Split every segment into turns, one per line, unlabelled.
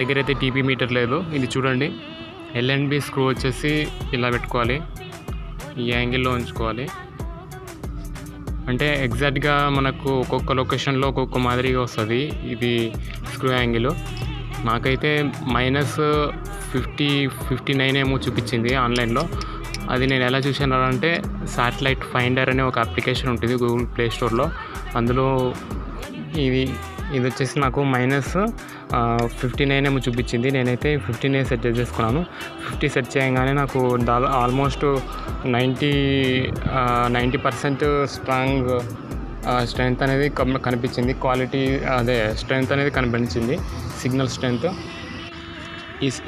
దగ్గర అయితే TP metre లేదు. ఇది చూడండి, ఎల్ఎన్బి స్క్రూ వచ్చేసి ఇలా పెట్టుకోవాలి, ఈ యాంగిల్లో ఉంచుకోవాలి. అంటే ఎగ్జాక్ట్గా మనకు ఒక్కొక్క లొకేషన్లో ఒక్కొక్క మాదిరిగా వస్తుంది ఇది స్క్రూ యాంగిల్. నాకైతే -59 ఏమో చూపించింది ఆన్లైన్లో. అది నేను ఎలా చూసాను అంటే శాటిలైట్ ఫైండర్ అనే ఒక అప్లికేషన్ ఉంటుంది గూగుల్ ప్లే స్టోర్లో. అందులో ఇది వచ్చేసి నాకు -59 ఏమో చూపించింది. నేనైతే 15 సెట్ చేసుకున్నాను. 50 సెట్ చేయగానే నాకు ఆల్మోస్ట్ 90% స్ట్రెంగ్త్ అనేది కనిపించింది. క్వాలిటీ స్ట్రెంగ్త్ అనేది కనిపించింది, సిగ్నల్ స్ట్రెంగ్త్.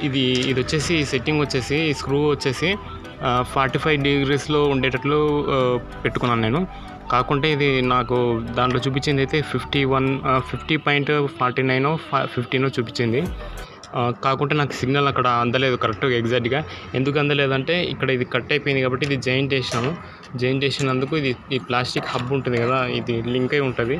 ఇది వచ్చేసి సెట్టింగ్ వచ్చేసి ఈ స్క్రూ వచ్చేసి 45 degreesలో ఉండేటట్లు పెట్టుకున్నాను నేను. కాకుంటే ఇది నాకు దాంట్లో చూపించింది అయితే 50.49 15 చూపించింది. కాకుంటే నాకు సిగ్నల్ అక్కడ అందలేదు కరెక్ట్గా ఎగ్జాక్ట్గా. ఎందుకు అందలేదంటే ఇక్కడ ఇది కట్ అయిపోయింది కాబట్టి ఇది జాయింట్ వేసినందుకు ఈ ప్లాస్టిక్ హబ్ ఉంటుంది కదా, ఇది లింక్ అయి ఉంటుంది.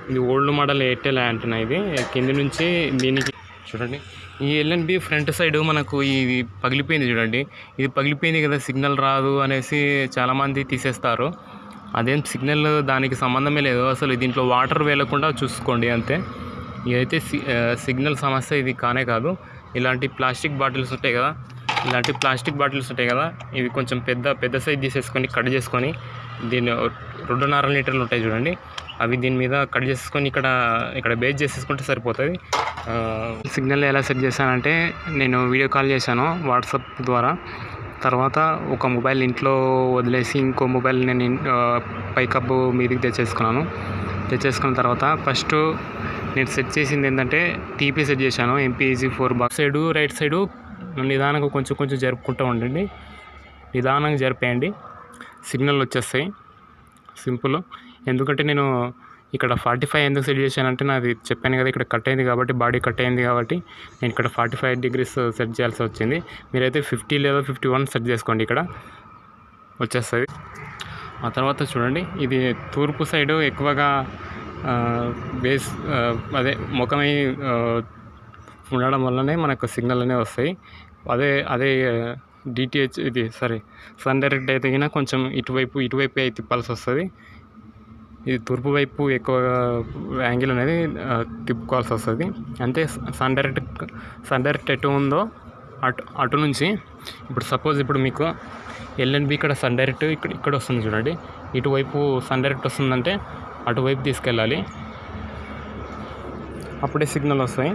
ఇది ఓల్డ్ మోడల్ ఎయిర్టెల్ యాంటెన్నా. ఇది కింద నుంచి దీనికి చూడండి, ఈ ఎల్ఎన్బి ఫ్రంట్ సైడ్ మనకు ఇది పగిలిపోయింది చూడండి. ఇది పగిలిపోయింది కదా, సిగ్నల్ రాదు అనేసి చాలామంది తీసేస్తారు. అదేం సిగ్నల్ దానికి సంబంధమే లేదు అసలు. దీంట్లో వాటర్ వేలకుండా చూసుకోండి అంతే. ఇదైతే సిగ్నల్ సమస్య ఇది కానే కాదు. ఇలాంటి ప్లాస్టిక్ బాటిల్స్ ఉంటాయి కదా, ఇవి కొంచెం పెద్ద సైజ్ తీసేసుకొని కట్ చేసుకొని దీన్ని 2.5 లీటర్లు ఉంటాయి చూడండి, అవి దీని మీద కట్ చేసుకొని ఇక్కడ బేస్ చేసేసుకుంటే సరిపోతుంది. సిగ్నల్ ఎలా సెట్ చేశానంటే నేను వీడియో కాల్ చేశాను వాట్సాప్ ద్వారా. తర్వాత ఒక మొబైల్ ఇంట్లో వదిలేసి ఇంకో మొబైల్ నేను పైకప్పు మీదకి తెచ్చేసుకున్న తర్వాత ఫస్ట్ నేను సెట్ చేసింది ఏంటంటే టీపీ సెట్ చేశాను. MPEG-4 box side right side నిదానంగా కొంచెం జరుపుకుంటూ ఉండండి. నిదానంగా జరిపేయండి, సిగ్నల్ వచ్చేస్తాయి. సింపుల్. ఎందుకంటే నేను ఇక్కడ 45 ఎందుకు సెట్ చేశానంటే నాది చెప్పాను కదా, ఇక్కడ కట్ అయింది కాబట్టి, బాడీ కట్ అయింది కాబట్టి నేను ఇక్కడ 45 degrees సెట్ చేయాల్సి వచ్చింది. మీరైతే 50 లేదా 51 సెట్ చేసుకోండి, ఇక్కడ వచ్చేస్తుంది. ఆ తర్వాత చూడండి, ఇది తూర్పు సైడు ఎక్కువగా బేస్ ముఖమై ఉండడం వల్లనే మనకు సిగ్నల్ అనేవి వస్తాయి. అదే DTH సన్ డైరెక్ట్ అయితే అయినా కొంచెం ఇటువైపు అయితే తిప్పాల్సి వస్తుంది. ఇది తూర్పు వైపు ఎక్కువగా యాంగిల్ అనేది తిప్పుకోవాల్సి వస్తుంది. అంటే సన్ డైరెక్ట్ ఎటు ఉందో అటు నుంచి ఇప్పుడు మీకు ఎల్ఎన్బి ఇక్కడ సన్ డైరెక్ట్ ఇక్కడ వస్తుంది చూడండి. ఇటువైపు సన్ డైరెక్ట్ వస్తుందంటే అటువైపు తీసుకెళ్ళాలి, అప్పుడే సిగ్నల్ వస్తాయి.